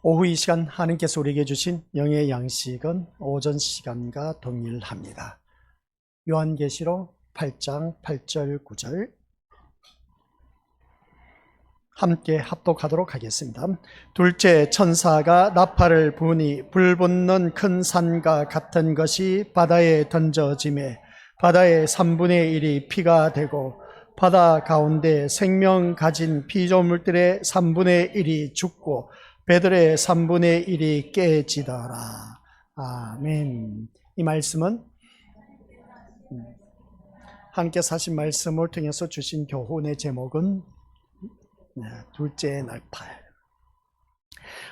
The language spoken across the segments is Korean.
오후 이 시간 하나님께서 우리에게 주신 영의 양식은 오전 시간과 동일합니다. 요한계시록 8장 8절 9절 함께 합독하도록 하겠습니다. 둘째 천사가 나팔을 부니 불붙는 큰 산과 같은 것이 바다에 던져지매 바다의 3분의 1이 피가 되고 바다 가운데 생명 가진 피조물들의 3분의 1이 죽고 배들의 3분의 1이 깨지더라. 아멘. 이 말씀은 하나님께서 하신 말씀을 통해서 주신 교훈의 제목은 둘째 나팔.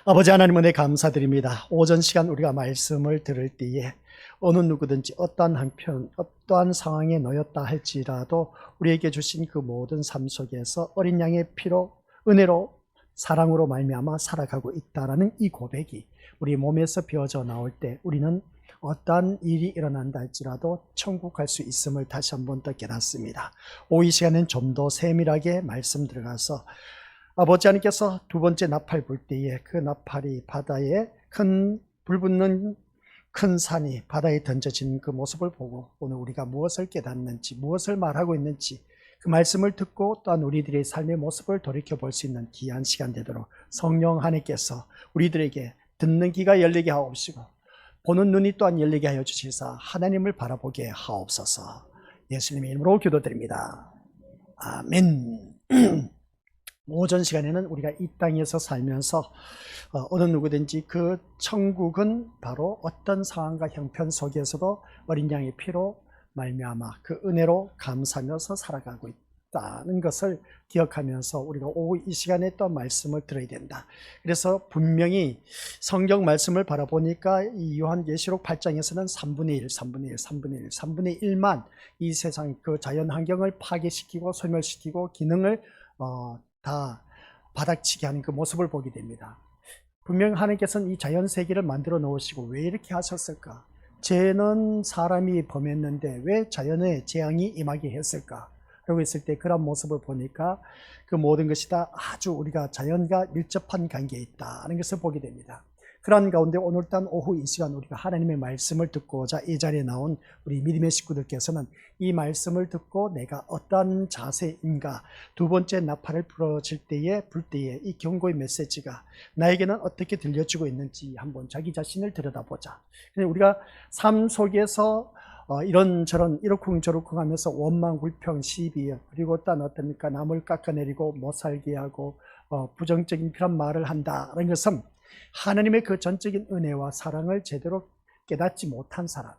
아버지 하나님 은혜 감사드립니다. 오전 시간 우리가 말씀을 들을 때에 어느 누구든지 어떠한 한편, 어떠한 상황에 놓였다 할지라도 우리에게 주신 그 모든 삶 속에서 어린 양의 피로, 은혜로, 사랑으로 말미암아 살아가고 있다라는 이 고백이 우리 몸에서 비어져 나올 때 우리는 어떠한 일이 일어난다 할지라도 천국 갈 수 있음을 다시 한 번 더 깨닫습니다. 오이 시간엔 좀 더 세밀하게 말씀 들어가서 아버지 하나님께서 두 번째 나팔 불 때에 그 나팔이 바다에 큰 불붙는 큰 산이 바다에 던져진 그 모습을 보고 오늘 우리가 무엇을 깨닫는지 무엇을 말하고 있는지 그 말씀을 듣고 또한 우리들의 삶의 모습을 돌이켜볼 수 있는 귀한 시간 되도록 성령 하나님께서 우리들에게 듣는 귀가 열리게 하옵시고 보는 눈이 또한 열리게 하여 주시사 하나님을 바라보게 하옵소서. 예수님의 이름으로 기도드립니다. 아멘. 오전 시간에는 우리가 이 땅에서 살면서 어느 누구든지 그 천국은 바로 어떤 상황과 형편 속에서도 어린 양의 피로 말미암아 그 은혜로 감사하면서 살아가고 있다는 것을 기억하면서 우리가 오후 이 시간에 또 말씀을 들어야 된다. 그래서 분명히 성경 말씀을 바라보니까 이 요한계시록 8장에서는 3분의 1, 3분의 1, 3분의 1, 3분의 1만 이 세상 그 자연 환경을 파괴시키고 소멸시키고 기능을 다 바닥치게 하는 그 모습을 보게 됩니다. 분명 하나님께서는 이 자연 세계를 만들어 놓으시고 왜 이렇게 하셨을까? 죄는 사람이 범했는데 왜 자연에 재앙이 임하게 했을까? 그러고 있을 때 그런 모습을 보니까 그 모든 것이 다 아주 우리가 자연과 밀접한 관계에 있다는 것을 보게 됩니다. 그런 가운데 오늘 단 오후 이 시간 우리가 하나님의 말씀을 듣고자 이 자리에 나온 우리 믿음의 식구들께서는 이 말씀을 듣고 내가 어떤 자세인가, 두 번째 나팔을 불 때에 이 경고의 메시지가 나에게는 어떻게 들려주고 있는지 한번 자기 자신을 들여다보자. 우리가 삶 속에서 이런저런 이러쿵저러쿵 하면서 원망, 불평, 시비, 그리고 또 어떻습니까? 남을 깎아내리고 못 살게 하고 부정적인 그런 말을 한다는 것은 하나님의 그 전적인 은혜와 사랑을 제대로 깨닫지 못한 사람,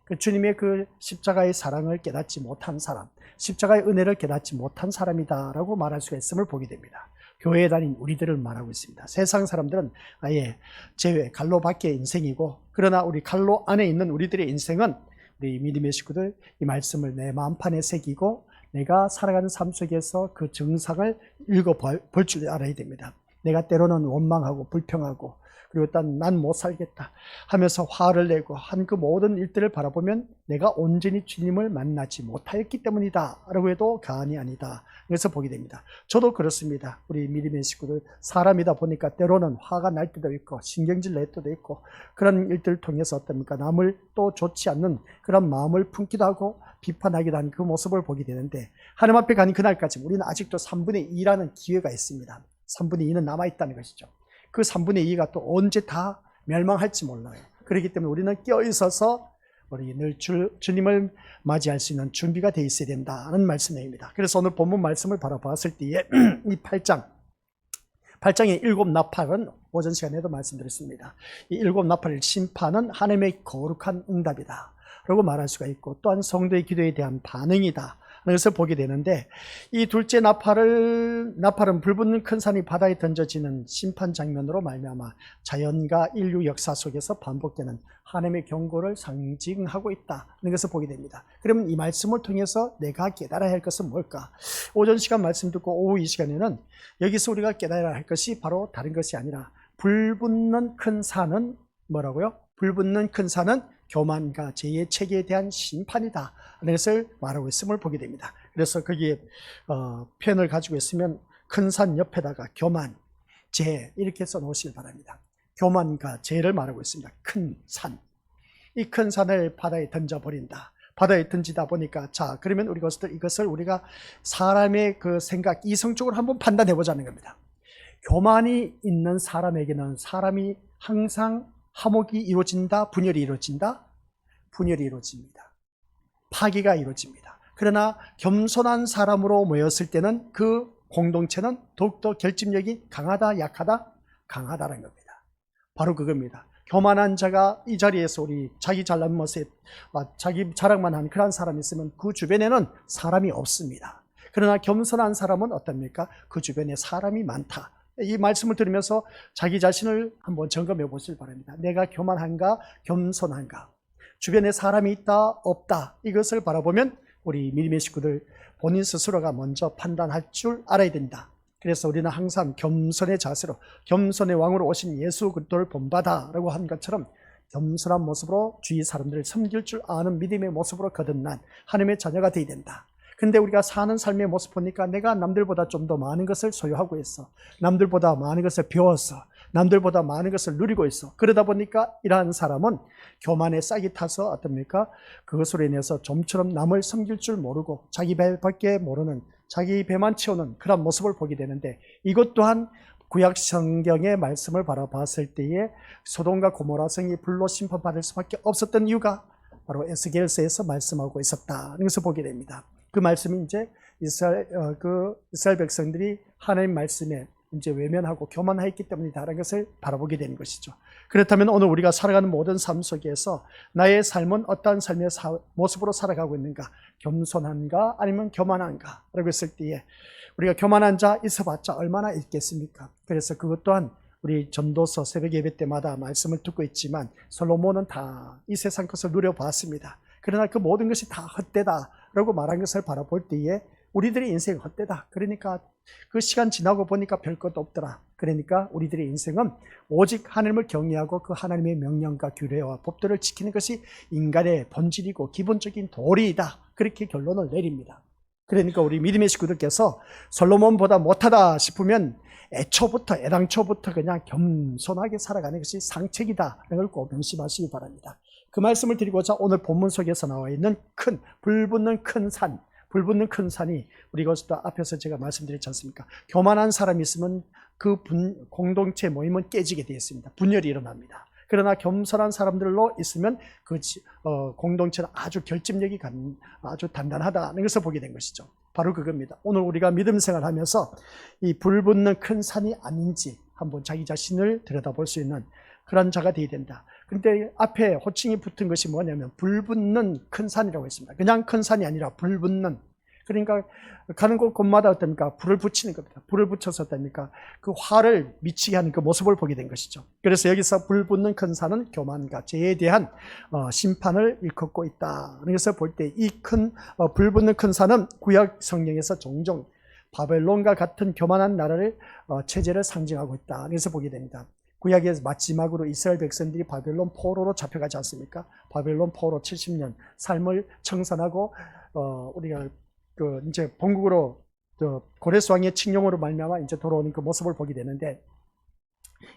그 주님의 그 십자가의 사랑을 깨닫지 못한 사람, 십자가의 은혜를 깨닫지 못한 사람이다라고 말할 수가 있음을 보게 됩니다. 교회에 다닌 우리들을 말하고 있습니다. 세상 사람들은 아예 제외, 갈로 밖의 인생이고, 그러나 우리 갈로 안에 있는 우리들의 인생은 우리 믿음의 식구들 이 말씀을 내 마음판에 새기고 내가 살아가는 삶 속에서 그 정상을 읽어볼 줄 알아야 됩니다. 내가 때로는 원망하고 불평하고 그리고 난 못 살겠다 하면서 화를 내고 한 그 모든 일들을 바라보면 내가 온전히 주님을 만나지 못하였기 때문이다 라고 해도 과언이 아니다. 그래서 보게 됩니다. 저도 그렇습니다. 우리 믿음의 식구들 사람이다 보니까 때로는 화가 날 때도 있고 신경질 낼 때도 있고 그런 일들을 통해서 어떻습니까? 남을 또 좋지 않는 그런 마음을 품기도 하고 비판하기도 하는 그 모습을 보게 되는데 하나님 앞에 가는 그날까지 우리는 아직도 3분의 2라는 기회가 있습니다. 3분의 2는 남아있다는 것이죠. 그 3분의 2가 또 언제 다 멸망할지 몰라요. 그렇기 때문에 우리는 깨어있어서 우리 늘 주님을 맞이할 수 있는 준비가 되어 있어야 된다는 말씀입니다. 그래서 오늘 본문 말씀을 바라봤을 때에 이 8장의 7 나팔은 오전 시간에도 말씀드렸습니다. 이 7 나팔의 심판은 하나님의 거룩한 응답이다 라고 말할 수가 있고 또한 성도의 기도에 대한 반응이다 것을 보게 되는데 이 둘째 나팔은 불붙는 큰 산이 바다에 던져지는 심판 장면으로 말미암아 자연과 인류 역사 속에서 반복되는 하나님의 경고를 상징하고 있다는 것을 보게 됩니다. 그러면 이 말씀을 통해서 내가 깨달아야 할 것은 뭘까? 오전 시간 말씀 듣고 오후 이 시간에는 여기서 우리가 깨달아야 할 것이 바로 다른 것이 아니라 불붙는 큰 산은 뭐라고요? 불붙는 큰 산은 교만과 죄의 체계에 대한 심판이다 하는 것을 말하고 있음을 보게 됩니다. 그래서 거기에 표현을 가지고 있으면 큰 산 옆에다가 교만, 재 이렇게 써놓으시길 바랍니다. 교만과 재를 말하고 있습니다. 큰 산. 이 큰 산을 바다에 던져버린다. 바다에 던지다 보니까 자 그러면 이것을 우리가 사람의 그 생각 이성적으로 한번 판단해 보자는 겁니다. 교만이 있는 사람에게는 사람이 항상 화목이 이루어진다, 분열이 이루어진다, 분열이 이루어집니다. 파괴가 이루어집니다. 그러나 겸손한 사람으로 모였을 때는 그 공동체는 더욱더 결집력이 강하다, 약하다, 강하다는 겁니다. 바로 그겁니다. 교만한 자가 이 자리에서 우리 자기 잘난 모습, 자기 자랑만 하는 그런 사람이 있으면 그 주변에는 사람이 없습니다. 그러나 겸손한 사람은 어떻습니까? 그 주변에 사람이 많다. 이 말씀을 들으면서 자기 자신을 한번 점검해 보시기 바랍니다. 내가 교만한가, 겸손한가? 주변에 사람이 있다, 없다. 이것을 바라보면 우리 믿음의 식구들 본인 스스로가 먼저 판단할 줄 알아야 된다. 그래서 우리는 항상 겸손의 자세로 겸손의 왕으로 오신 예수 그리스도를 본받아라고 한 것처럼 겸손한 모습으로 주위 사람들을 섬길 줄 아는 믿음의 모습으로 거듭난 하나님의 자녀가 되어야 된다. 근데 우리가 사는 삶의 모습 보니까 내가 남들보다 좀 더 많은 것을 소유하고 있어. 남들보다 많은 것을 배웠어. 남들보다 많은 것을 누리고 있어. 그러다 보니까 이러한 사람은 교만에 싹이 타서 어떻습니까? 그것으로 인해서 좀처럼 남을 섬길 줄 모르고 자기 배밖에 모르는, 자기 배만 채우는 그런 모습을 보게 되는데, 이것 또한 구약 성경의 말씀을 바라봤을 때에 소돔과 고모라 성이 불로 심판받을 수밖에 없었던 이유가 바로 에스겔서에서 말씀하고 있었다는 것을 보게 됩니다. 그 말씀이 이제 이스라엘 백성들이 하나님 말씀에 이제 외면하고 교만했기 때문이다라는 것을 바라보게 되는 것이죠. 그렇다면 오늘 우리가 살아가는 모든 삶 속에서 나의 삶은 어떠한 삶의 모습으로 살아가고 있는가? 겸손한가? 아니면 교만한가? 라고 했을 때에 우리가 교만한 자 있어봤자 얼마나 있겠습니까? 그래서 그것 또한 우리 전도서 새벽 예배 때마다 말씀을 듣고 있지만 솔로몬은 다 이 세상 것을 누려봤습니다. 그러나 그 모든 것이 다 헛되다라고 말한 것을 바라볼 때에 우리들의 인생은 헛되다. 그러니까 그 시간 지나고 보니까 별 것도 없더라. 그러니까 우리들의 인생은 오직 하나님을 경외하고 그 하나님의 명령과 규례와 법들을 지키는 것이 인간의 본질이고 기본적인 도리이다. 그렇게 결론을 내립니다. 그러니까 우리 믿음의 식구들께서 솔로몬보다 못하다 싶으면 애당초부터 그냥 겸손하게 살아가는 것이 상책이다. 이걸 꼭 명심하시기 바랍니다. 그 말씀을 드리고자 오늘 본문 속에서 나와 있는 불붙는 큰 산이 우리 것도 앞에서 제가 말씀드렸지 않습니까? 교만한 사람이 있으면 그 공동체 모임은 깨지게 되어 있습니다. 분열이 일어납니다. 그러나 겸손한 사람들로 있으면 그 공동체는 아주 결집력이 아주 단단하다는 것을 보게 된 것이죠. 바로 그겁니다. 오늘 우리가 믿음 생활하면서 이 불붙는 큰 산이 아닌지 한번 자기 자신을 들여다볼 수 있는 그런 자가 되어야 된다. 그런데 앞에 호칭이 붙은 것이 뭐냐면 불붙는 큰 산이라고 했습니다. 그냥 큰 산이 아니라 불붙는, 그러니까 가는 곳마다 어떻습니까? 불을 붙이는 겁니다. 불을 붙여서 어떻습니까? 그 화를 미치게 하는 그 모습을 보게 된 것이죠. 그래서 여기서 불붙는 큰 산은 교만과 죄에 대한 심판을 일컫고 있다는 것을 볼 때 이 불붙는 큰 산은 구약 성경에서 종종 바벨론과 같은 교만한 나라를 체제를 상징하고 있다는 것을 보게 됩니다. 구약의 마지막으로 이스라엘 백성들이 바벨론 포로로 잡혀가지 않습니까? 바벨론 포로 70년 삶을 청산하고 우리가 이제 본국으로 고레스 왕의 칙령으로 말미암아 이제 돌아오는 그 모습을 보게 되는데,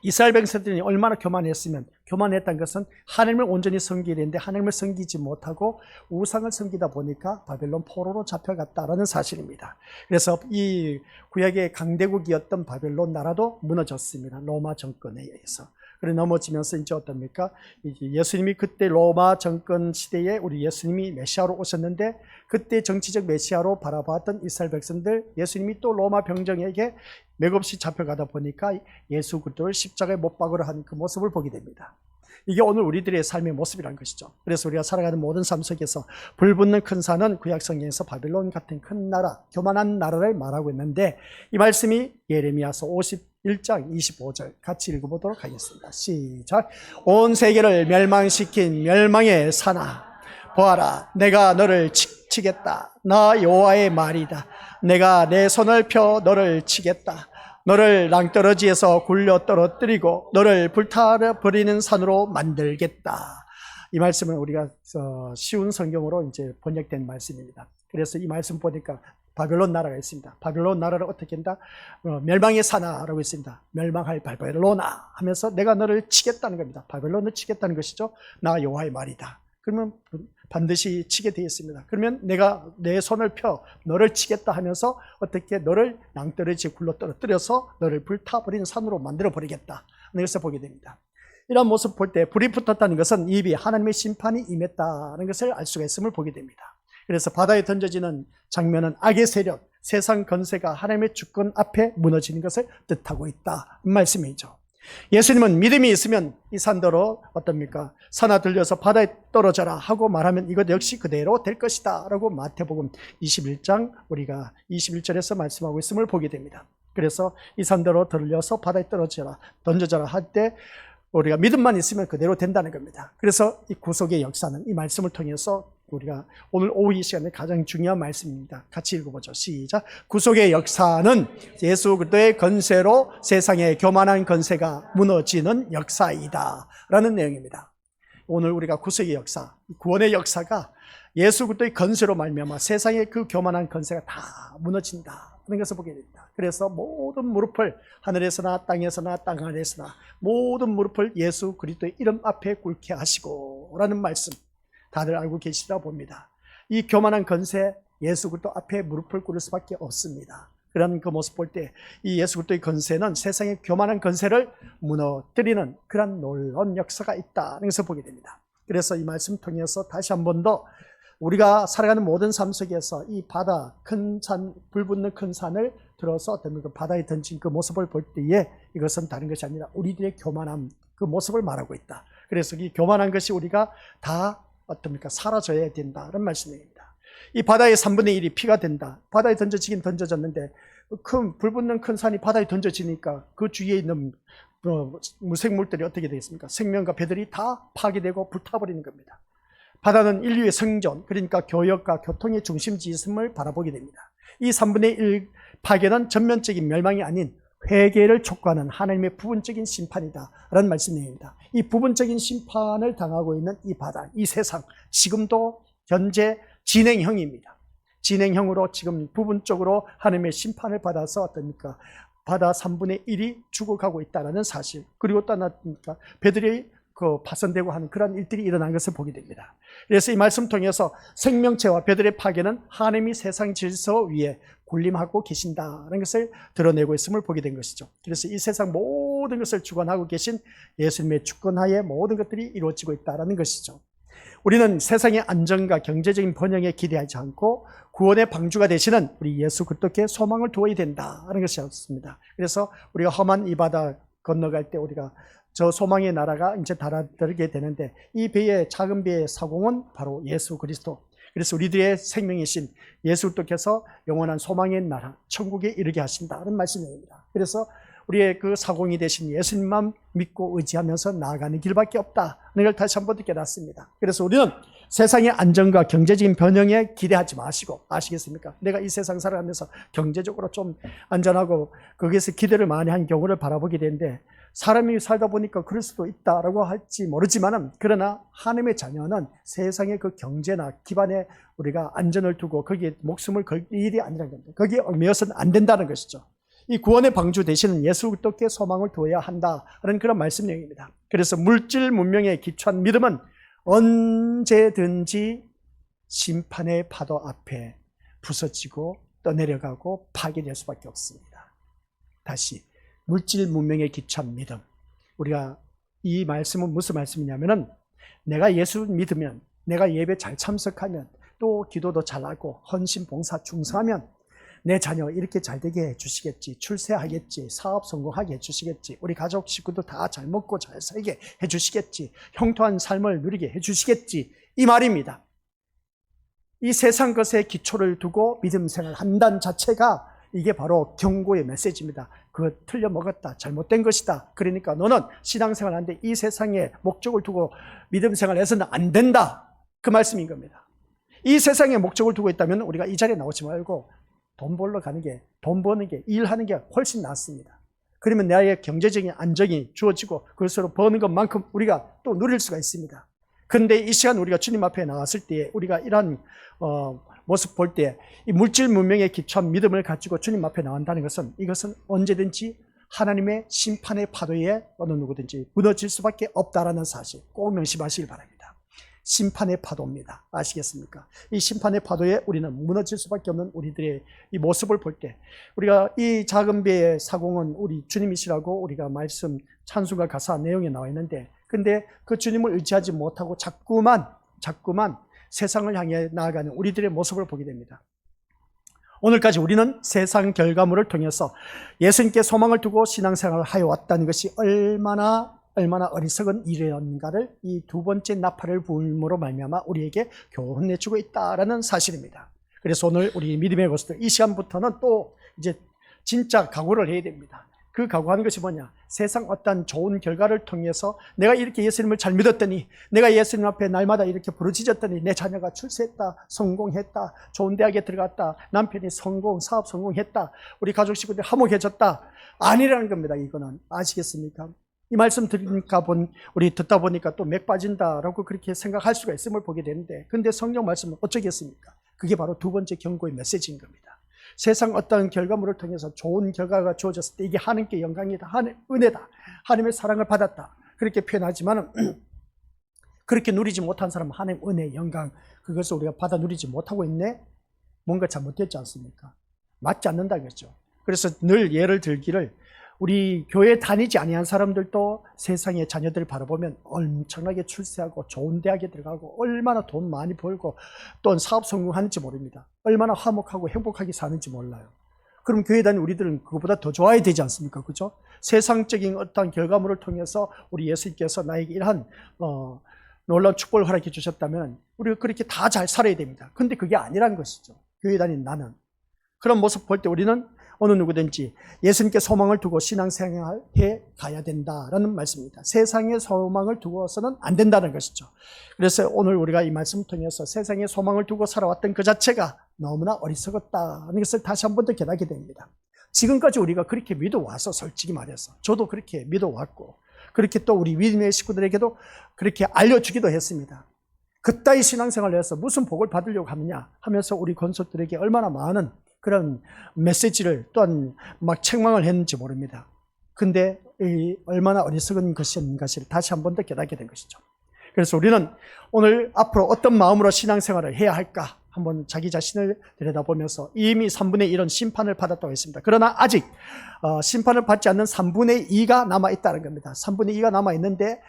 이스라엘 백성들이 얼마나 교만했다는 것은 하나님을 온전히 섬기야 되는데 하나님을 섬기지 못하고 우상을 섬기다 보니까 바벨론 포로로 잡혀갔다라는 사실입니다. 그래서 이 구약의 강대국이었던 바벨론 나라도 무너졌습니다. 로마 정권에 의해서. 그래 넘어지면서 이제 어떻습니까? 예수님이 그때 로마 정권 시대에 우리 예수님이 메시아로 오셨는데, 그때 정치적 메시아로 바라봤던 이스라엘 백성들, 예수님이 또 로마 병정에게 맥없이 잡혀가다 보니까 예수 그리스도를 십자가에 못 박으려 한 그 모습을 보게 됩니다. 이게 오늘 우리들의 삶의 모습이라는 것이죠. 그래서 우리가 살아가는 모든 삶 속에서 불붙는 큰 산은 구약 성경에서 바벨론 같은 큰 나라, 교만한 나라를 말하고 있는데, 이 말씀이 예레미야서 51장 25절 같이 읽어보도록 하겠습니다. 시작. 온 세계를 멸망시킨 멸망의 산아, 보아라, 내가 너를 치겠다. 나 여호와의 말이다. 내가 내 손을 펴 너를 치겠다. 너를 낭떠러지에서 굴려 떨어뜨리고 너를 불타버리는 산으로 만들겠다. 이 말씀은 우리가 쉬운 성경으로 이제 번역된 말씀입니다. 그래서 이 말씀 보니까 바벨론 나라가 있습니다. 바벨론 나라를 어떻게 한다? 멸망의 사나라고 있습니다. 멸망할 바벨로나 하면서 내가 너를 치겠다는 겁니다. 바벨론을 치겠다는 것이죠. 나 여호와의 말이다. 그러면 반드시 치게 되어 있습니다. 그러면 내가 내 손을 펴 너를 치겠다 하면서 어떻게 너를 낭떠러지 굴러 떨어뜨려서 너를 불타버리는 산으로 만들어 버리겠다. 그것을 보게 됩니다. 이런 모습 볼 때 불이 붙었다는 것은 이미 하나님의 심판이 임했다는 것을 알 수가 있음을 보게 됩니다. 그래서 바다에 던져지는 장면은 악의 세력, 세상 권세가 하나님의 주권 앞에 무너지는 것을 뜻하고 있다. 말씀이죠. 예수님은 믿음이 있으면 이 산더러 어떻습니까? 산아 들려서 바다에 떨어져라 하고 말하면 이것 역시 그대로 될 것이다 라고 마태복음 21장 우리가 21절에서 말씀하고 있음을 보게 됩니다. 그래서 이 산더러 들려서 바다에 떨어져라, 던져져라 할 때 우리가 믿음만 있으면 그대로 된다는 겁니다. 그래서 이 구속의 역사는 이 말씀을 통해서 우리가 오늘 오후 이 시간에 가장 중요한 말씀입니다. 같이 읽어보죠. 시작. 구속의 역사는 예수 그리스도의 권세로 세상의 교만한 권세가 무너지는 역사이다 라는 내용입니다. 오늘 우리가 구속의 역사, 구원의 역사가 예수 그리스도의 권세로 말미암아 세상의 그 교만한 권세가 다 무너진다 하는 것을 보게 됩니다. 그래서 모든 무릎을 하늘에서나 땅에서나 땅 아래에서나 모든 무릎을 예수 그리스도의 이름 앞에 꿇게 하시고 라는 말씀 다들 알고 계시리라 봅니다. 이 교만한 권세 예수 그리스도 앞에 무릎을 꿇을 수밖에 없습니다. 그런 그 모습 볼 때 이 예수 그리스도의 권세는 세상의 교만한 권세를 무너뜨리는 그런 놀라운 역사가 있다는 것을 보게 됩니다. 그래서 이 말씀 통해서 다시 한 번 더 우리가 살아가는 모든 삶 속에서 이 바다, 큰 산, 불붙는 큰 산을 들어서 어떤 그 바다에 던진 그 모습을 볼 때에 이것은 다른 것이 아니라 우리들의 교만함 그 모습을 말하고 있다. 그래서 이 교만한 것이 우리가 다 어떻습니까? 사라져야 된다는 말씀입니다. 이 바다의 3분의 1이 피가 된다. 바다에 던져지긴 던져졌는데 불붙는 큰 산이 바다에 던져지니까 그 주위에 있는 무생물들이 어떻게 되겠습니까? 생명과 배들이 다 파괴되고 불타버리는 겁니다. 바다는 인류의 생존, 그러니까 교역과 교통의 중심지임을 바라보게 됩니다. 이 3분의 1 파괴는 전면적인 멸망이 아닌 회개를 촉구하는 하나님의 부분적인 심판이다 라는 말씀입니다. 이 부분적인 심판을 당하고 있는 이 바다, 이 세상 지금도 현재 진행형입니다. 진행형으로 지금 부분적으로 하나님의 심판을 받아서 어떻습니까? 바다 3분의 1이 죽어가고 있다는 사실, 그리고 또 하나니까 배들이 파손되고 하는 그런 일들이 일어난 것을 보게 됩니다. 그래서 이 말씀 통해서 생명체와 배들의 파괴는 하나님이 세상 질서 위에 군림하고 계신다는 것을 드러내고 있음을 보게 된 것이죠. 그래서 이 세상 모든 것을 주관하고 계신 예수님의 주권하에 모든 것들이 이루어지고 있다는 것이죠. 우리는 세상의 안정과 경제적인 번영에 기대하지 않고 구원의 방주가 되시는 우리 예수 그리스도께 소망을 두어야 된다는 것이었습니다. 그래서 우리가 험한 이 바다 건너갈 때 우리가 저 소망의 나라가 이제 달아들게 되는데 이 배의 작은 배의 사공은 바로 예수 그리스도. 그래서 우리들의 생명이신 예수 그리스도께서 영원한 소망의 나라, 천국에 이르게 하신다는 말씀입니다. 그래서 우리의 그 사공이 되신 예수님만 믿고 의지하면서 나아가는 길밖에 없다는 걸 다시 한번 깨닫습니다. 그래서 우리는 세상의 안정과 경제적인 변형에 기대하지 마시고, 아시겠습니까? 내가 이 세상 살아가면서 경제적으로 좀 안전하고 거기에서 기대를 많이 한 경우를 바라보게 되는데 사람이 살다 보니까 그럴 수도 있다라고 할지 모르지만은, 그러나 하나님의 자녀는 세상의 그 경제나 기반에 우리가 안전을 두고 거기에 목숨을 걸 일이 아니라는 겁니다. 거기에 얽매여서는 안 된다는 것이죠. 이 구원의 방주 되시는 예수 그리스도께 소망을 두어야 한다는 그런 말씀 내용입니다. 그래서 물질 문명에 기초한 믿음은 언제든지 심판의 파도 앞에 부서지고 떠내려가고 파괴될 수밖에 없습니다. 다시 물질 문명에 기초한 믿음. 우리가 이 말씀은 무슨 말씀이냐면은 내가 예수 믿으면, 내가 예배 잘 참석하면, 또 기도도 잘하고 헌신 봉사 충성하면 내 자녀 이렇게 잘 되게 해주시겠지, 출세하겠지, 사업 성공하게 해주시겠지, 우리 가족 식구도 다 잘 먹고 잘 살게 해주시겠지, 형통한 삶을 누리게 해주시겠지, 이 말입니다. 이 세상 것에 기초를 두고 믿음 생활 한다는 자체가 이게 바로 경고의 메시지입니다. 그거 틀려 먹었다, 잘못된 것이다, 그러니까 너는 신앙생활 하는데 이 세상에 목적을 두고 믿음 생활해서는 안 된다, 그 말씀인 겁니다. 이 세상에 목적을 두고 있다면 우리가 이 자리에 나오지 말고 돈 벌러 가는 게, 돈 버는 게, 일하는 게 훨씬 낫습니다. 그러면 나의 경제적인 안정이 주어지고 그것으로 버는 것만큼 우리가 또 누릴 수가 있습니다. 그런데 이 시간 우리가 주님 앞에 나왔을 때 우리가 이러한 모습 볼 때 이 물질 문명에 기초한 믿음을 가지고 주님 앞에 나온다는 것은 이것은 언제든지 하나님의 심판의 파도에 어느 누구든지 무너질 수밖에 없다라는 사실 꼭 명심하시길 바랍니다. 심판의 파도입니다. 아시겠습니까? 이 심판의 파도에 우리는 무너질 수밖에 없는 우리들의 이 모습을 볼 때 우리가 이 작은 배의 사공은 우리 주님이시라고 우리가 말씀 찬송가 가사 내용에 나와 있는데 근데 그 주님을 의지하지 못하고 자꾸만 세상을 향해 나아가는 우리들의 모습을 보게 됩니다. 오늘까지 우리는 세상 결과물을 통해서 예수님께 소망을 두고 신앙생활을 하여 왔다는 것이 얼마나 어리석은 일이었는가를 이 두 번째 나팔을 부음으로 말미암아 우리에게 교훈해주고 있다라는 사실입니다. 그래서 오늘 우리 믿음의 것들 이 시간부터는 또 이제 진짜 각오를 해야 됩니다. 그 각오하는 것이 뭐냐? 세상 어떤 좋은 결과를 통해서 내가 이렇게 예수님을 잘 믿었더니 내가 예수님 앞에 날마다 이렇게 부르짖었더니 내 자녀가 출세했다, 성공했다, 좋은 대학에 들어갔다, 남편이 사업 성공했다, 우리 가족 식구들이 화목해졌다. 아니라는 겁니다. 이거는 아시겠습니까? 이 말씀 우리 듣다 보니까 또 맥 빠진다라고 그렇게 생각할 수가 있음을 보게 되는데 근데 성경 말씀은 어쩌겠습니까? 그게 바로 두 번째 경고의 메시지인 겁니다. 세상 어떤 결과물을 통해서 좋은 결과가 주어졌을 때 이게 하나님께 영광이다, 은혜다, 하나님의 사랑을 받았다 그렇게 표현하지만 그렇게 누리지 못한 사람은 하나님 은혜, 영광 그것을 우리가 받아 누리지 못하고 있네? 뭔가 잘못됐지 않습니까? 맞지 않는다겠죠. 그래서 늘 예를 들기를 우리 교회 다니지 아니한 사람들도 세상의 자녀들을 바라보면 엄청나게 출세하고 좋은 대학에 들어가고 얼마나 돈 많이 벌고 또 사업 성공하는지 모릅니다. 얼마나 화목하고 행복하게 사는지 몰라요. 그럼 교회 다니는 우리들은 그것보다 더 좋아야 되지 않습니까? 그죠? 세상적인 어떤 결과물을 통해서 우리 예수님께서 나에게 이러한 놀라운 축복을 허락해 주셨다면 우리가 그렇게 다 잘 살아야 됩니다. 근데 그게 아니란 것이죠. 교회 다니는 나는. 그런 모습 볼 때 우리는 어느 누구든지 예수님께 소망을 두고 신앙생활해 가야 된다라는 말씀입니다. 세상에 소망을 두고서는 안 된다는 것이죠. 그래서 오늘 우리가 이 말씀을 통해서 세상에 소망을 두고 살아왔던 그 자체가 너무나 어리석었다는 것을 다시 한 번 더 깨닫게 됩니다. 지금까지 우리가 그렇게 믿어와서 솔직히 말해서 저도 그렇게 믿어왔고 그렇게 또 우리 믿음의 식구들에게도 그렇게 알려주기도 했습니다. 그따위 신앙생활을 해서 무슨 복을 받으려고 하느냐 하면서 우리 건설들에게 얼마나 많은 그런 메시지를 또한 막 책망을 했는지 모릅니다. 근데 얼마나 어리석은 것인가를 다시 한 번 더 깨닫게 된 것이죠. 그래서 우리는 오늘 앞으로 어떤 마음으로 신앙생활을 해야 할까 한번 자기 자신을 들여다보면서 이미 3분의 1은 심판을 받았다고 했습니다. 그러나 아직 심판을 받지 않는 3분의 2가 남아있다는 겁니다. 3분의 2가 남아있는데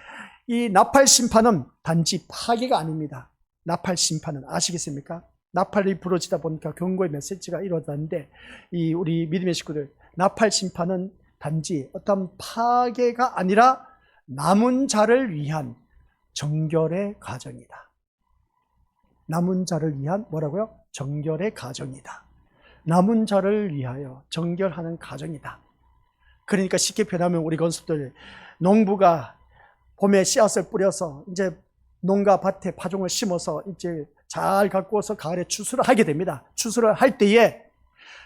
이 나팔 심판은 단지 파괴가 아닙니다. 나팔 심판은 아시겠습니까? 나팔이 부러지다 보니까 경고의 메시지가 이루어졌는데 이 우리 믿음의 식구들 나팔 심판은 단지 어떤 파괴가 아니라 남은 자를 위한 정결의 과정이다. 남은 자를 위한 뭐라고요? 정결의 과정이다. 남은 자를 위하여 정결하는 과정이다. 그러니까 쉽게 표현하면 우리 건축들 농부가 봄에 씨앗을 뿌려서 이제 농가 밭에 파종을 심어서 이제 잘 갖고 와서 가을에 추수를 하게 됩니다. 추수를 할 때에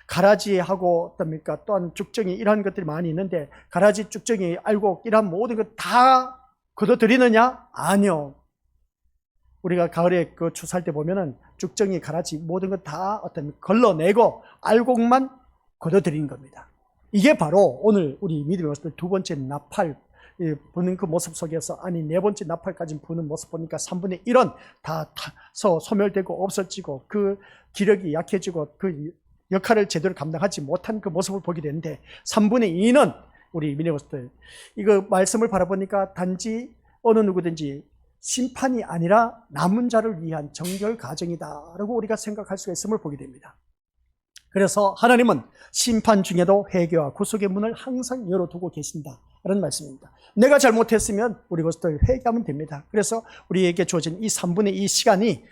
가라지하고 어떻습니까? 또한 쭉정이 이런 것들이 많이 있는데 가라지, 쭉정이, 알곡 이런 모든 것 다 걷어들이느냐? 아니요. 우리가 가을에 그 추수할 때 보면은 쭉정이, 가라지 모든 것 다 어떤 걸러내고 알곡만 걷어들이는 겁니다. 이게 바로 오늘 우리 믿음의 모습들 두 번째 나팔 부는 그 모습 속에서 아니 네 번째 나팔까지 부는 모습 보니까 3분의 1은 다 타서 소멸되고 없어지고 그 기력이 약해지고 그 역할을 제대로 감당하지 못한 그 모습을 보게 되는데 3분의 2는 우리 믿음의 모습들 이거 말씀을 바라보니까 단지 어느 누구든지 심판이 아니라 남은 자를 위한 정결 과정이다라고 우리가 생각할 수가 있음을 보게 됩니다. 그래서 하나님은 심판 중에도 회개와 구속의 문을 항상 열어두고 계신다라는 말씀입니다. 내가 잘못했으면 우리 것들 회개하면 됩니다. 그래서 우리에게 주어진 이 3분의 2 시간이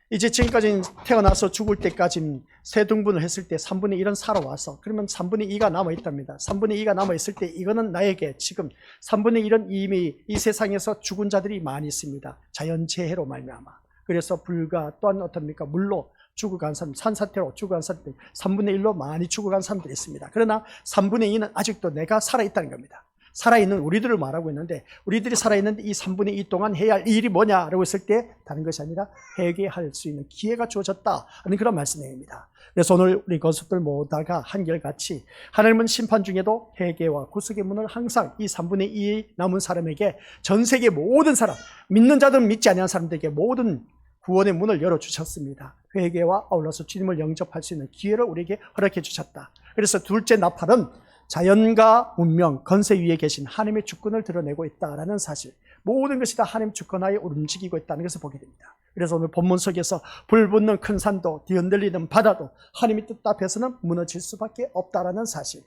이제 지금까지 태어나서 죽을 때까지 세등분을 했을 때 3분의 1은 살아와서 그러면 3분의 2가 남아있답니다. 3분의 2가 남아있을 때 이거는 나에게 지금 3분의 1은 이미 이 세상에서 죽은 자들이 많이 있습니다. 자연재해로 말미암아. 그래서 불과 또한 어떻습니까? 물로 죽어간 사람, 산사태로 죽어간 사람들 3분의 1로 많이 죽어간 사람들이 있습니다. 그러나 3분의 2는 아직도 내가 살아있다는 겁니다. 살아있는 우리들을 말하고 있는데, 우리들이 살아있는데 이 3분의 2 동안 해야 할 일이 뭐냐라고 했을 때 다른 것이 아니라 회개할 수 있는 기회가 주어졌다 하는 그런 말씀입니다. 그래서 오늘 우리 것들 모두가 한결같이 하나님은 심판 중에도 회개와 구속의 문을 항상 이 3분의 2 남은 사람에게, 전 세계 모든 사람, 믿는 자든 믿지 않는 사람들에게 모든 구원의 문을 열어주셨습니다. 회개와 아울러서 주님을 영접할 수 있는 기회를 우리에게 허락해 주셨다. 그래서 둘째 나팔은 자연과 운명, 건세 위에 계신 하나님의 주권을 드러내고 있다는 사실, 모든 것이 다 하나님 주권하에 움직이고 있다는 것을 보게 됩니다. 그래서 오늘 본문 속에서 불붙는 큰 산도, 뒤흔들리는 바다도 하나님의 뜻 앞에서는 무너질 수밖에 없다는 사실.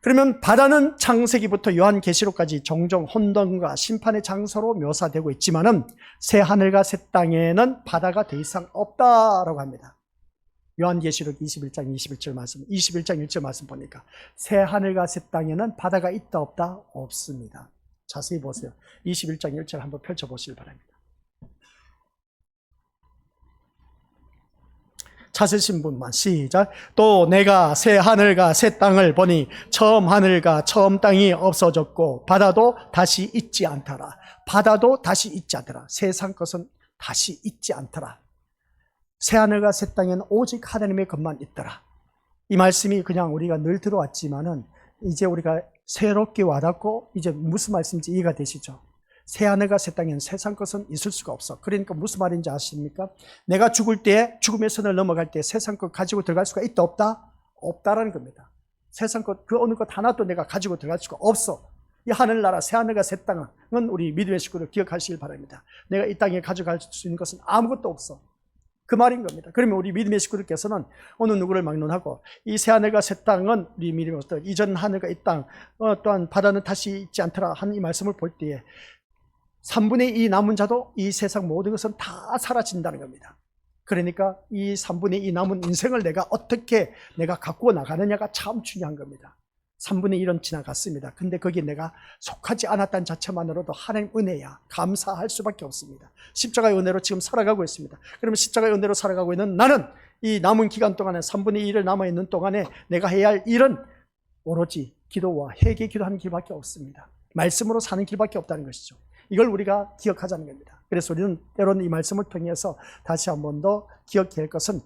그러면 바다는 창세기부터 요한계시록까지 종종 혼돈과 심판의 장소로 묘사되고 있지만은 새 하늘과 새 땅에는 바다가 더 이상 없다라고 합니다. 요한계시록 21장 21절 말씀, 21장 1절 말씀 보니까 새 하늘과 새 땅에는 바다가 있다 없다? 없습니다. 자세히 보세요. 21장 1절 한번 펼쳐보시기 바랍니다. 찾으신 분만 시작. 또 내가 새 하늘과 새 땅을 보니 처음 하늘과 처음 땅이 없어졌고 바다도 다시 있지 않더라. 바다도 다시 있지 않더라. 세상 것은 다시 있지 않더라. 새 하늘과 새 땅에는 오직 하나님의 것만 있더라. 이 말씀이 그냥 우리가 늘 들어왔지만은 이제 우리가 새롭게 와닿고 이제 무슨 말씀인지 이해가 되시죠? 새 하늘과 새 땅에는 세상 것은 있을 수가 없어. 그러니까 무슨 말인지 아십니까? 내가 죽을 때, 죽음의 선을 넘어갈 때 세상 것 가지고 들어갈 수가 있다 없다? 없다라는 겁니다. 세상 것, 그 어느 것 하나도 내가 가지고 들어갈 수가 없어. 이 하늘나라 새 하늘과 새 땅은 우리 믿음의 식구를 기억하시길 바랍니다. 내가 이 땅에 가져갈 수 있는 것은 아무것도 없어. 그 말인 겁니다. 그러면 우리 믿음의 식구들께서는 어느 누구를 막론하고 이 새 하늘과 새 땅은 우리 믿음의 식구들, 이전 하늘과 이 땅, 또한 바다는 다시 있지 않더라 하는 이 말씀을 볼 때에 3분의 2 남은 자도 이 세상 모든 것은 다 사라진다는 겁니다. 그러니까 이 3분의 2 남은 인생을 내가 어떻게 내가 갖고 나가느냐가 참 중요한 겁니다. 3분의 1은 지나갔습니다. 근데 거기에 내가 속하지 않았다는 자체만으로도 하나님 은혜야. 감사할 수밖에 없습니다. 십자가의 은혜로 지금 살아가고 있습니다. 그러면 십자가의 은혜로 살아가고 있는 나는 이 남은 기간 동안에 3분의 1을 남아있는 동안에 내가 해야 할 일은 오로지 기도와 회개 기도하는 길밖에 없습니다. 말씀으로 사는 길밖에 없다는 것이죠. 이걸 우리가 기억하자는 겁니다. 그래서 우리는 때로는 이 말씀을 통해서 다시 한 번 더 기억해야 할 것은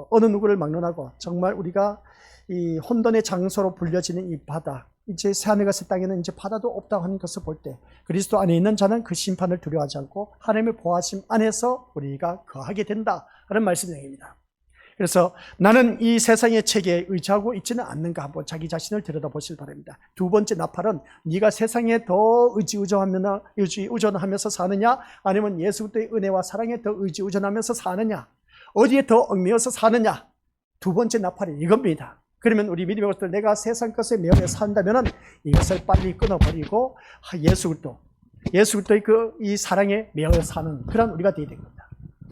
어느 누구를 막론하고 정말 우리가 이 혼돈의 장소로 불려지는 이 바다, 이제 새 하늘과 새 땅에는 이제 바다도 없다고 하는 것을 볼 때 그리스도 안에 있는 자는 그 심판을 두려워하지 않고 하나님의 보호하심 안에서 우리가 거하게 된다라는 말씀입니다. 그래서 나는 이 세상의 체계에 의지하고 있지는 않는가 한번 자기 자신을 들여다보시기 바랍니다. 두 번째 나팔은 네가 세상에 더 의지의존하면서 사느냐, 아니면 예수 그리스도의 은혜와 사랑에 더 의지의존하면서 사느냐, 어디에 더 얽매여서 사느냐. 두 번째 나팔이 이겁니다. 그러면 우리 믿음의 것들, 내가 세상 것에 매여 산다면은 이것을 빨리 끊어버리고 예수 그리스도의 이 사랑에 매여 사는 그런 우리가 되어야 됩니다.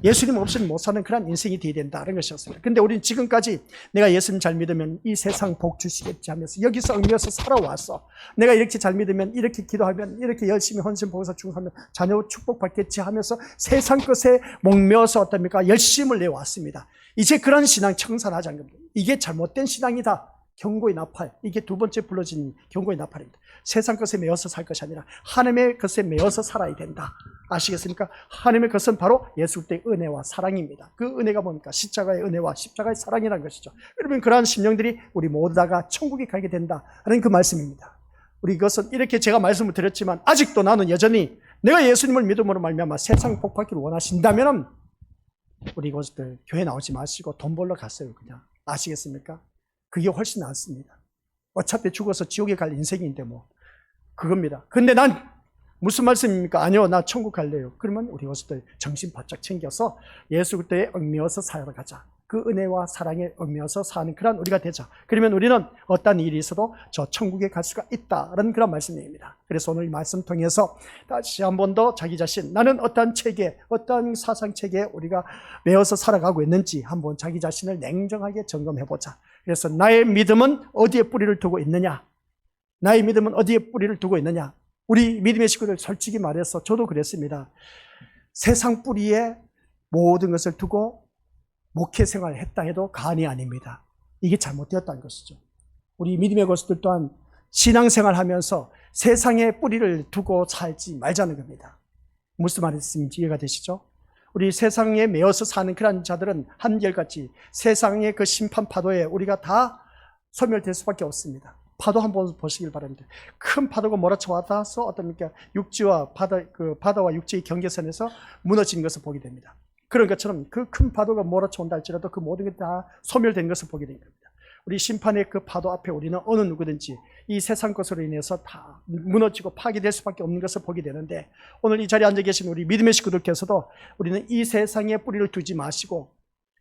예수님 없이는 못 사는 그런 인생이 되어야 된다는 것이었습니다. 근데 우리는 지금까지 내가 예수님 잘 믿으면 이 세상 복 주시겠지 하면서 여기서 얽매여서 살아왔어. 내가 이렇게 잘 믿으면, 이렇게 기도하면, 이렇게 열심히 헌신 봉사 중하면 자녀 축복받겠지 하면서 세상 것에 목매어서 어떻습니까? 열심을 내왔습니다. 이제 그런 신앙 청산하자는 겁니다. 이게 잘못된 신앙이다. 경고의 나팔, 이게 두 번째 불러진 경고의 나팔입니다. 세상 것에 매여서 살 것이 아니라 하나님의 것에 매여서 살아야 된다. 아시겠습니까? 하나님의 것은 바로 예수 그리스도의 은혜와 사랑입니다. 그 은혜가 뭡니까? 십자가의 은혜와 십자가의 사랑이라는 것이죠. 여러분, 그러한 심령들이 우리 모두 다가 천국에 가게 된다는 그 말씀입니다. 우리 이것은 이렇게 제가 말씀을 드렸지만 아직도 나는 여전히 내가 예수님을 믿음으로 말미암아 세상 복 받기를 원하신다면 우리 이것들 교회 나오지 마시고 돈 벌러 갔어요. 그냥. 아시겠습니까? 그게 훨씬 낫습니다. 어차피 죽어서 지옥에 갈 인생인데 뭐 그겁니다. 근데 난 무슨 말씀입니까? 아니요, 나 천국 갈래요. 그러면 우리 것들 정신 바짝 챙겨서 예수 그리스도에 얽매여서 살아가자. 그 은혜와 사랑에 얽매여서 사는 그런 우리가 되자. 그러면 우리는 어떤 일이 있어도 저 천국에 갈 수가 있다라는 그런 말씀입니다. 그래서 오늘 이 말씀 통해서 다시 한 번 더 자기 자신, 나는 어떤 체계, 어떤 사상 체계에 우리가 매여서 살아가고 있는지 한번 자기 자신을 냉정하게 점검해보자. 그래서 나의 믿음은 어디에 뿌리를 두고 있느냐? 나의 믿음은 어디에 뿌리를 두고 있느냐? 우리 믿음의 식구들 솔직히 말해서 저도 그랬습니다. 세상 뿌리에 모든 것을 두고 목회 생활을 했다 해도 간이 아닙니다. 이게 잘못되었다는 것이죠. 우리 믿음의 것들 또한 신앙생활 하면서 세상에 뿌리를 두고 살지 말자는 겁니다. 무슨 말인지 이해가 되시죠? 우리 세상에 매어서 사는 그런 자들은 한결같이 세상의 그 심판 파도에 우리가 다 소멸될 수밖에 없습니다. 파도 한번 보시길 바랍니다. 큰 파도가 몰아쳐 와서 어떻습니까? 육지와 바다와 육지의 경계선에서 무너지는 것을 보게 됩니다. 그런 것처럼 그 큰 파도가 몰아쳐 온다 할지라도 그 모든 게 다 소멸된 것을 보게 됩니다. 우리 심판의 그 파도 앞에 우리는 어느 누구든지 이 세상 것으로 인해서 다 무너지고 파괴될 수밖에 없는 것을 보게 되는데, 오늘 이 자리에 앉아 계신 우리 믿음의 식구들께서도 우리는 이 세상에 뿌리를 두지 마시고,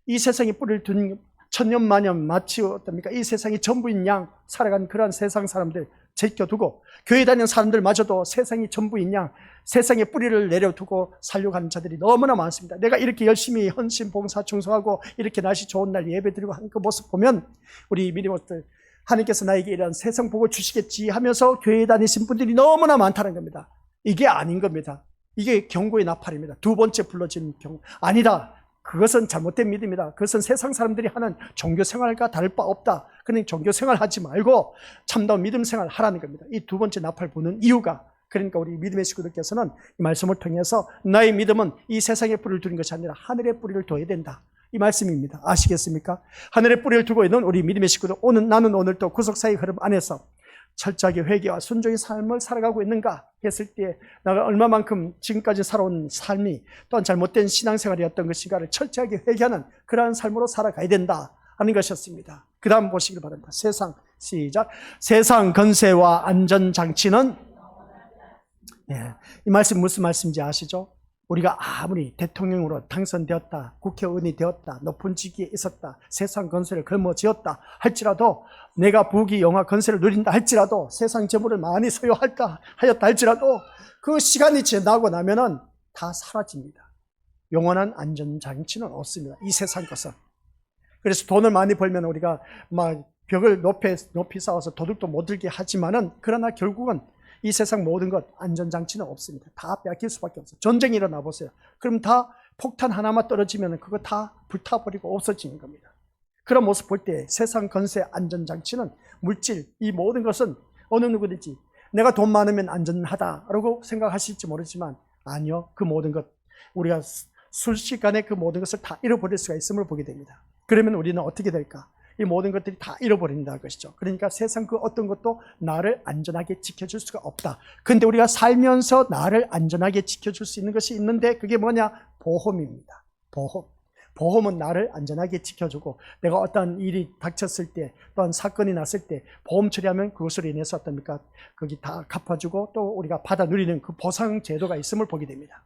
이 세상에 뿌리를 둔 천년만년 마치 어떻습니까? 이 세상이 전부인 양 살아간 그러한 세상 사람들 제껴두고, 교회 다니는 사람들마저도 세상이 전부인 양 세상에 뿌리를 내려두고 살려고 하는 자들이 너무나 많습니다. 내가 이렇게 열심히 헌신, 봉사, 충성하고 이렇게 날씨 좋은 날 예배드리고 하는 그 모습 보면 우리 믿음들, 하나님께서 나에게 이런 세상 보고 주시겠지 하면서 교회에 다니신 분들이 너무나 많다는 겁니다. 이게 아닌 겁니다. 이게 경고의 나팔입니다. 두 번째 불러진 경고. 아니다. 그것은 잘못된 믿음이다. 그것은 세상 사람들이 하는 종교 생활과 다를 바 없다. 그러니 종교 생활 하지 말고 참다운 믿음 생활 하라는 겁니다. 이 두 번째 나팔 부는 이유가, 그러니까 우리 믿음의 식구들께서는 이 말씀을 통해서 나의 믿음은 이 세상에 뿌리를 두는 것이 아니라 하늘에 뿌리를 둬야 된다, 이 말씀입니다. 아시겠습니까? 하늘에 뿌리를 두고 있는 우리 믿음의 식구들, 나는 오늘 또 구속사의 흐름 안에서 철저하게 회개와 순종의 삶을 살아가고 있는가 했을 때, 내가 얼마만큼 지금까지 살아온 삶이 또한 잘못된 신앙생활이었던 것인가를 철저하게 회개하는 그러한 삶으로 살아가야 된다 하는 것이었습니다. 그 다음 보시길 바랍니다. 세상, 시작. 세상 건세와 안전장치는, 이 말씀 무슨 말씀인지 아시죠? 우리가 아무리 대통령으로 당선되었다, 국회의원이 되었다, 높은 직위에 있었다, 세상 건세를 걸머쥐었다 할지라도, 내가 부귀 영화 건세를 누린다 할지라도, 세상 재물을 많이 소유하였다 할지라도 그 시간이 지나고 나면은 다 사라집니다. 영원한 안전장치는 없습니다, 이 세상 것은. 그래서 돈을 많이 벌면 우리가 막 벽을 높이 쌓아서 도둑도 못 들게 하지만은, 그러나 결국은 이 세상 모든 것 안전장치는 없습니다. 다 뺏길 수밖에 없어요. 전쟁이 일어나 보세요. 그럼 다 폭탄 하나만 떨어지면 그거 다 불타버리고 없어지는 겁니다. 그런 모습 볼 때 세상 건세 안전장치는, 물질, 이 모든 것은 어느 누구든지 내가 돈 많으면 안전하다라고 생각하실지 모르지만, 아니요. 그 모든 것, 우리가 순식간에 그 모든 것을 다 잃어버릴 수가 있음을 보게 됩니다. 그러면 우리는 어떻게 될까? 이 모든 것들이 다 잃어버린다는 것이죠. 그러니까 세상 그 어떤 것도 나를 안전하게 지켜줄 수가 없다. 근데 우리가 살면서 나를 안전하게 지켜줄 수 있는 것이 있는데, 그게 뭐냐? 보험입니다. 보험은 나를 안전하게 지켜주고, 내가 어떤 일이 닥쳤을 때, 또한 사건이 났을 때 보험 처리하면 그것으로 인해서 어떻습니까? 거기 다 갚아주고 또 우리가 받아 누리는 그 보상 제도가 있음을 보게 됩니다.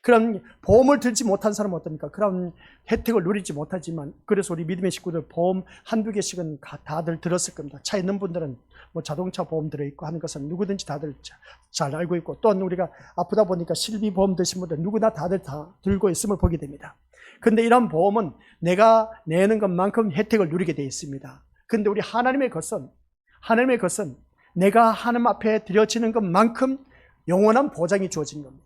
그런 보험을 들지 못한 사람은 어떻습니까? 그런 혜택을 누리지 못하지만, 그래서 우리 믿음의 식구들 보험 한두 개씩은 다들 들었을 겁니다. 차 있는 분들은 뭐 자동차 보험 들어있고 하는 것은 누구든지 다들 잘 알고 있고, 또한 우리가 아프다 보니까 실비보험 드신 분들 누구나 다들 다 들고 있음을 보게 됩니다. 근데 이런 보험은 내가 내는 것만큼 혜택을 누리게 되어 있습니다. 근데 우리 하나님의 것은 내가 하나님 앞에 드려지는 것만큼 영원한 보장이 주어진 겁니다.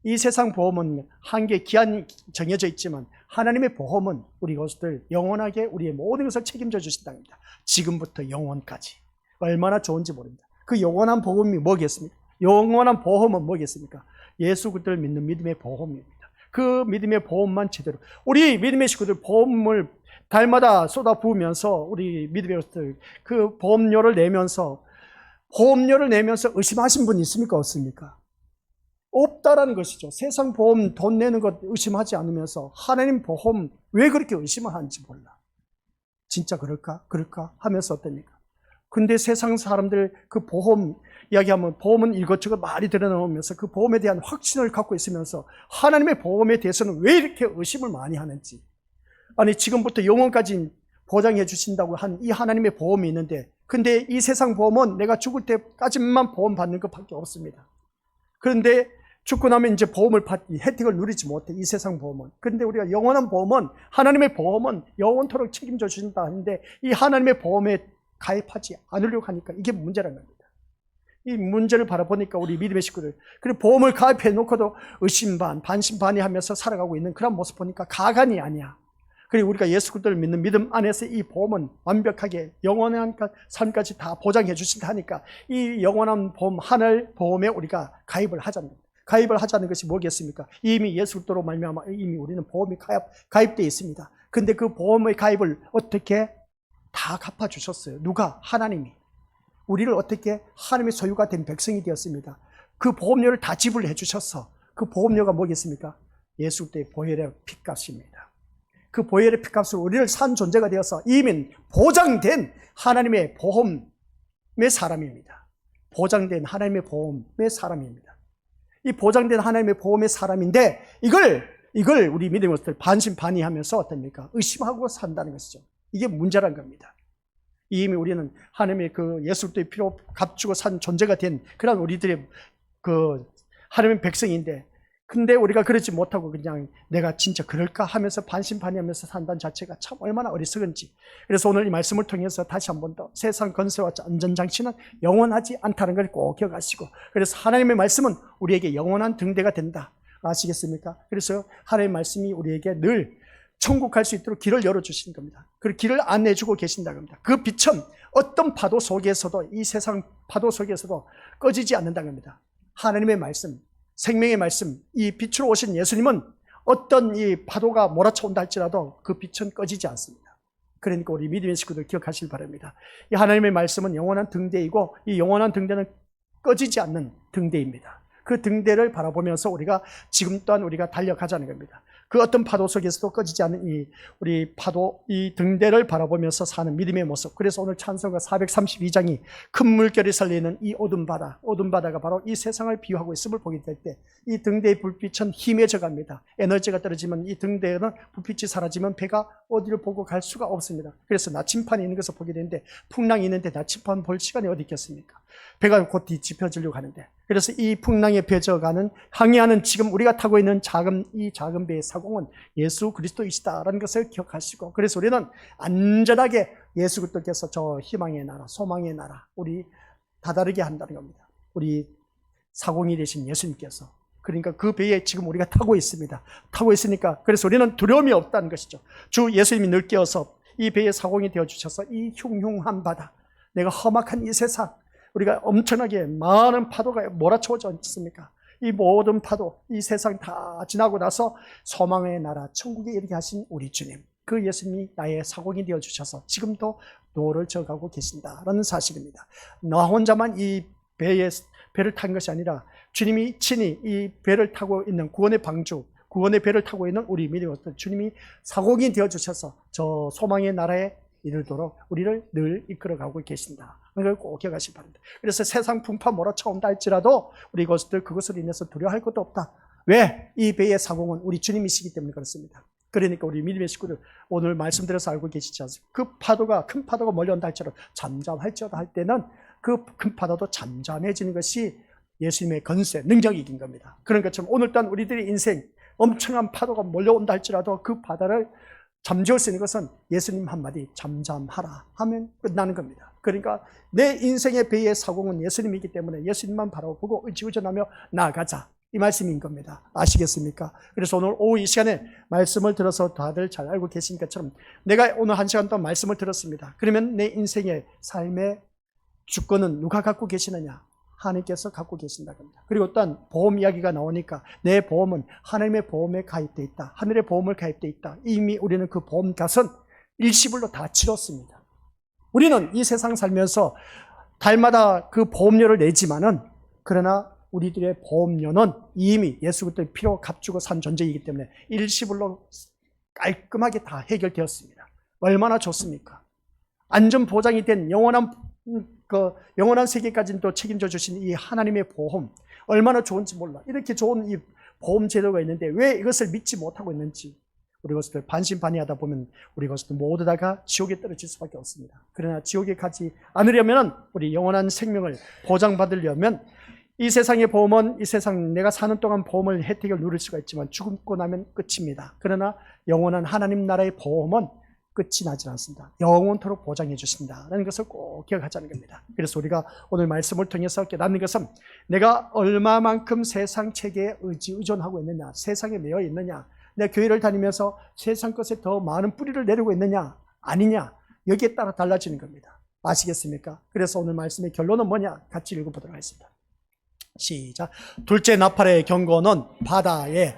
이 세상 보험은 한계 기한이 정해져 있지만, 하나님의 보험은 우리 것들 영원하게 우리의 모든 것을 책임져 주신답니다. 지금부터 영원까지. 얼마나 좋은지 모릅니다. 그 영원한 보험이 뭐겠습니까? 영원한 보험은 뭐겠습니까? 예수 그리스도를 믿는 믿음의 보험입니다. 그 믿음의 보험만 제대로, 우리 믿음의 식구들 보험을 달마다 쏟아 부으면서, 우리 믿음의 식구들 그 보험료를 내면서 의심하신 분이 있습니까? 없습니까? 없다라는 것이죠. 세상 보험 돈 내는 것 의심하지 않으면서 하나님 보험 왜 그렇게 의심을 하는지 몰라. 진짜 그럴까 하면서 어떻습니까? 근데 세상 사람들 그 보험 이야기하면, 보험은 이것저것 많이 들여놓으면서 그 보험에 대한 확신을 갖고 있으면서 하나님의 보험에 대해서는 왜 이렇게 의심을 많이 하는지. 아니, 지금부터 영원까지 보장해 주신다고 한 이 하나님의 보험이 있는데, 근데 이 세상 보험은 내가 죽을 때까지만 보험 받는 것밖에 없습니다. 그런데 죽고 나면 이제 혜택을 누리지 못해, 이 세상 보험은. 그런데 우리가 영원한 보험은, 하나님의 보험은 영원토록 책임져 주신다 하는데, 이 하나님의 보험에 가입하지 않으려고 하니까 이게 문제라는 겁니다. 이 문제를 바라보니까 우리 믿음의 식구들, 그리고 보험을 가입해 놓고도 의심 반, 반심 반이 하면서 살아가고 있는 그런 모습 보니까 가관이 아니야. 그리고 우리가 예수 그리스도를 믿는 믿음 안에서 이 보험은 완벽하게 영원한 삶까지 다 보장해 주신다 하니까 이 영원한 보험, 하늘 보험에 우리가 가입을 하자는 겁니다. 가입을 하자는 것이 뭐겠습니까? 이미 예수 그리스도로 말미암아 이미 우리는 보험이 가입되어 있습니다. 근데 그 보험의 가입을 어떻게 다 갚아주셨어요. 누가? 하나님이. 우리를 어떻게 하나님의 소유가 된 백성이 되었습니다. 그 보험료를 다 지불해 주셔서 그 보험료가 뭐겠습니까? 예수 그리스도의 보혈의 피값입니다. 그 보혈의 피값으로 우리를 산 존재가 되어서 이미 보장된 하나님의 보험의 사람입니다. 보장된 하나님의 보험의 사람입니다. 이 보장된 하나님의 보험의 사람인데 이걸 우리 믿음으로서 반신반의하면서 어떻습니까? 의심하고 산다는 것이죠. 이게 문제란 겁니다. 이미 우리는 하나님의 그 예수 그리스도의 피로 값주고 산 존재가 된 그런 우리들의 그 하나님의 백성인데, 근데 우리가 그러지 못하고 그냥 내가 진짜 그럴까 하면서 반신반의하면서 산다는 자체가 참 얼마나 어리석은지. 그래서 오늘 이 말씀을 통해서 다시 한 번 더 세상 건세와 안전장치는 영원하지 않다는 걸 꼭 기억하시고, 그래서 하나님의 말씀은 우리에게 영원한 등대가 된다. 아시겠습니까? 그래서 하나님의 말씀이 우리에게 늘 천국 갈 수 있도록 길을 열어주신 겁니다. 그 길을 안내해주고 계신다고 합니다. 그 빛은 어떤 파도 속에서도, 이 세상 파도 속에서도 꺼지지 않는다고 합니다. 하나님의 말씀, 생명의 말씀, 이 빛으로 오신 예수님은 어떤 이 파도가 몰아쳐온다 할지라도 그 빛은 꺼지지 않습니다. 그러니까 우리 믿음의 식구들 기억하시길 바랍니다. 이 하나님의 말씀은 영원한 등대이고, 이 영원한 등대는 꺼지지 않는 등대입니다. 그 등대를 바라보면서 우리가 지금 또한 우리가 달려가자는 겁니다. 그 어떤 파도 속에서도 꺼지지 않는 우리 파도, 이 등대를 바라보면서 사는 믿음의 모습. 그래서 오늘 찬송가 432장이 큰 물결이 설리는 이 어두운 바다가 바로 이 세상을 비유하고 있음을 보게 될 때 이 등대의 불빛은 희미해져 갑니다. 에너지가 떨어지면 이 등대에는 불빛이 사라지면 배가 어디를 보고 갈 수가 없습니다. 그래서 나침판이 있는 것을 보게 되는데, 풍랑이 있는데 나침판 볼 시간이 어디 있겠습니까? 배가 곧 뒤집혀지려고 하는데, 그래서 이 풍랑에 배져가는, 항해하는 지금 우리가 타고 있는 이 작은 배의 사공은 예수 그리스도이시다라는 것을 기억하시고, 그래서 우리는 안전하게 예수 그리스도께서 저 희망의 나라, 소망의 나라, 우리 다다르게 한다는 겁니다. 우리 사공이 되신 예수님께서. 그러니까 그 배에 지금 우리가 타고 있습니다. 타고 있으니까 그래서 우리는 두려움이 없다는 것이죠. 주 예수님이 늘 깨어서 이 배의 사공이 되어주셔서 이 흉흉한 바다, 내가 험악한 이 세상, 우리가 엄청나게 많은 파도가 몰아쳐오지 않습니까? 이 모든 파도, 이 세상 다 지나고 나서 소망의 나라, 천국에 이르게 하신 우리 주님, 그 예수님이 나의 사공이 되어주셔서 지금도 노를 져가고 계신다라는 사실입니다. 나 혼자만 이 배를 탄 것이 아니라 주님이 친히 이 배를 타고 있는 구원의 방주, 구원의 배를 타고 있는 우리 믿음의 주님이 사공이 되어주셔서 저 소망의 나라에 이르도록 우리를 늘 이끌어가고 계신다. 그걸 꼭 기억하시기 바랍니다. 그래서 세상 풍파 몰아쳐온다 할지라도 우리 그것을 인해서 두려워할 것도 없다. 왜? 이 배의 사공은 우리 주님이시기 때문에 그렇습니다. 그러니까 우리 믿음의 식구들 오늘 말씀드려서 알고 계시지 않습니까? 그 파도가, 큰 파도가 몰려온다 할지라도 잠잠할지어다 할 때는 그 큰 파도도 잠잠해지는 것이 예수님의 건세, 능력이 이긴 겁니다. 그런 것처럼 오늘 또한 우리들의 인생 엄청난 파도가 몰려온다 할지라도 그 바다를 잠재울 수 있는 것은 예수님 한마디 잠잠하라 하면 끝나는 겁니다. 그러니까 내 인생의 배의 사공은 예수님이기 때문에 예수님만 바라보고 의지의존하며 나아가자, 이 말씀인 겁니다. 아시겠습니까? 그래서 오늘 오후 이 시간에 말씀을 들어서 다들 잘 알고 계신 것처럼 내가 오늘 한 시간 동안 말씀을 들었습니다. 그러면 내 인생의 삶의 주권은 누가 갖고 계시느냐? 하나님께서 갖고 계신다고 합니다. 그리고 또한 보험 이야기가 나오니까 내 보험은 하나님의 보험에 가입되어 있다. 하늘의 보험을 가입되어 있다. 이미 우리는 그 보험 값은 일시불로 다 치렀습니다. 우리는 이 세상 살면서 달마다 그 보험료를 내지만은, 그러나 우리들의 보험료는 이미 예수 그리스도의 피로 값주고 산 존재이기 때문에 일시불로 깔끔하게 다 해결되었습니다. 얼마나 좋습니까? 안전 보장이 된 영원한 세계까지는 또 책임져 주신 이 하나님의 보험, 얼마나 좋은지 몰라. 이렇게 좋은 이 보험 제도가 있는데 왜 이것을 믿지 못하고 있는지, 우리 것들 반신반의하다 보면 우리 것들 모두 다가 지옥에 떨어질 수밖에 없습니다. 그러나 지옥에 가지 않으려면, 우리 영원한 생명을 보장받으려면, 이 세상의 보험은 이 세상 내가 사는 동안 보험을 혜택을 누릴 수가 있지만 죽고 나면 끝입니다. 그러나 영원한 하나님 나라의 보험은 끝이 나지 않습니다. 영원토록 보장해 주신다는 것을 꼭 기억하자는 겁니다. 그래서 우리가 오늘 말씀을 통해서 깨닫는 것은 내가 얼마만큼 세상 체계에 의존하고 있느냐, 세상에 매여 있느냐, 내 교회를 다니면서 세상 것에 더 많은 뿌리를 내리고 있느냐 아니냐 여기에 따라 달라지는 겁니다. 아시겠습니까? 그래서 오늘 말씀의 결론은 뭐냐? 같이 읽어보도록 하겠습니다. 시작. 둘째 나팔의 경고는 바다에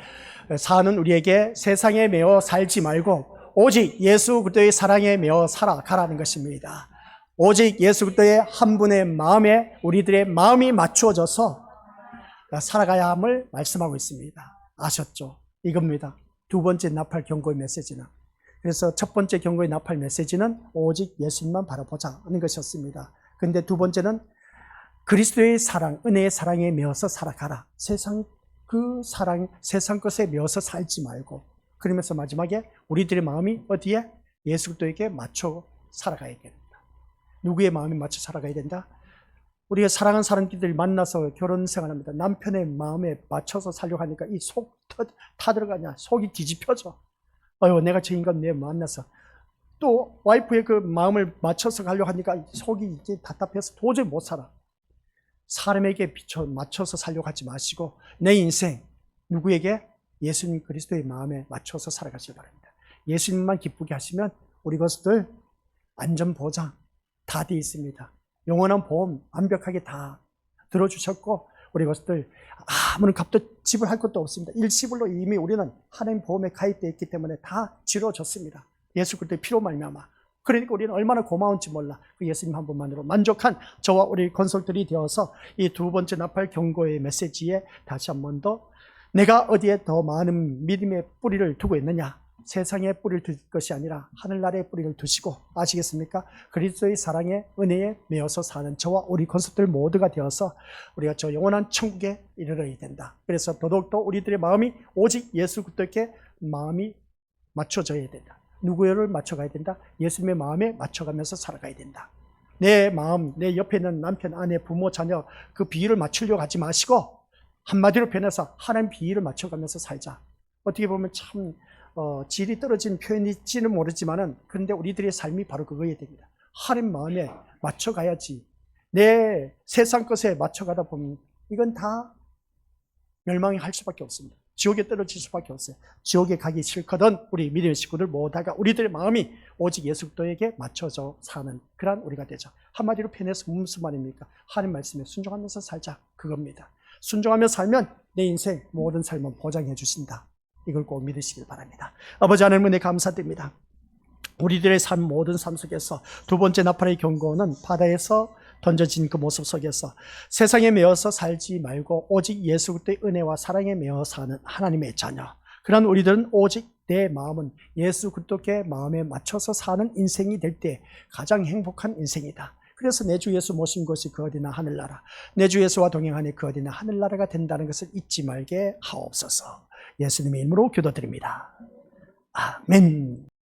사는 우리에게 세상에 매어 살지 말고 오직 예수 그리스도의 사랑에 매어 살아가라는 것입니다. 오직 예수 그리스도의 한 분의 마음에 우리들의 마음이 맞추어져서 살아가야 함을 말씀하고 있습니다. 아셨죠? 이겁니다. 두 번째 나팔 경고의 메시지는. 그래서 첫 번째 경고의 나팔 메시지는 오직 예수님만 바라보자 하는 것이었습니다. 근데 두 번째는 그리스도의 사랑, 은혜의 사랑에 매어서 살아가라. 세상 것에 매어서 살지 말고. 그러면서 마지막에 우리들의 마음이 어디에? 예수 그리스도에게 맞춰 살아가야 됩니다. 누구의 마음에 맞춰 살아가야 된다? 우리가 사랑하는 사람들이 만나서 결혼 생활합니다. 남편의 마음에 맞춰서 살려고 하니까 이 속 타들어가냐, 속이 뒤집혀져. 내가 저 인간 내 만나서 또 와이프의 그 마음을 맞춰서 가려고 하니까 속이 이제 답답해서 도저히 못 살아. 사람에게 맞춰서 살려고 하지 마시고 내 인생 누구에게? 예수님 그리스도의 마음에 맞춰서 살아가시기 바랍니다. 예수님만 기쁘게 하시면 우리 것들 안전보장 다 되어 있습니다. 영원한 보험 완벽하게 다 들어주셨고 우리 것들 아무런 값도 지불할 것도 없습니다. 일시불로 이미 우리는 하나님 보험에 가입되어 있기 때문에 다 치러졌습니다. 예수 그리스도의 피로 말미암아. 그러니까 우리는 얼마나 고마운지 몰라. 그 예수님 한 분만으로 만족한 저와 우리 건설들이 되어서 이 두 번째 나팔 경고의 메시지에 다시 한 번 더 내가 어디에 더 많은 믿음의 뿌리를 두고 있느냐. 세상에 뿌리를 둘 것이 아니라 하늘나라에 뿌리를 두시고 아시겠습니까? 그리스도의 사랑에 은혜에 매어서 사는 저와 우리 건설들 모두가 되어서 우리가 저 영원한 천국에 이르러야 된다. 그래서 더더욱더 우리들의 마음이 오직 예수 그리스도께 마음이 맞춰져야 된다. 누구를 맞춰가야 된다? 예수님의 마음에 맞춰가면서 살아가야 된다. 내 마음, 내 옆에 있는 남편, 아내, 부모, 자녀 그 비위를 맞추려고 하지 마시고 한마디로 변해서 하나님 비위를 맞춰가면서 살자. 어떻게 보면 참 질이 떨어진 표현일지는 모르지만은 그런데 우리들의 삶이 바로 그거여야 됩니다. 하나님 마음에 맞춰가야지. 내 세상 것에 맞춰가다 보면 이건 다 멸망이 할 수밖에 없습니다. 지옥에 떨어질 수밖에 없어요. 지옥에 가기 싫거든 우리 믿음의 식구들 모두가 우리들의 마음이 오직 예수 그리스도에게 맞춰져 사는 그런 우리가 되죠. 한마디로 표현해서 무슨 말입니까? 하나님 말씀에 순종하면서 살자 그겁니다. 순종하며 살면 내 인생 모든 삶은 보장해 주신다. 이걸 꼭 믿으시길 바랍니다. 아버지 하나님 은혜 감사드립니다. 우리들의 삶 모든 삶 속에서 두 번째 나팔의 경고는 바다에서 던져진 그 모습 속에서 세상에 매어서 살지 말고 오직 예수 그리스도의 은혜와 사랑에 매어 사는 하나님의 자녀. 그런 우리들은 오직 내 마음은 예수 그리스도께 마음에 맞춰서 사는 인생이 될 때 가장 행복한 인생이다. 그래서 내 주 예수 모신 것이 그 어디나 하늘나라, 내 주 예수와 동행하니 그 어디나 하늘나라가 된다는 것을 잊지 말게 하옵소서. 예수님의 이름으로 기도드립니다. 아멘.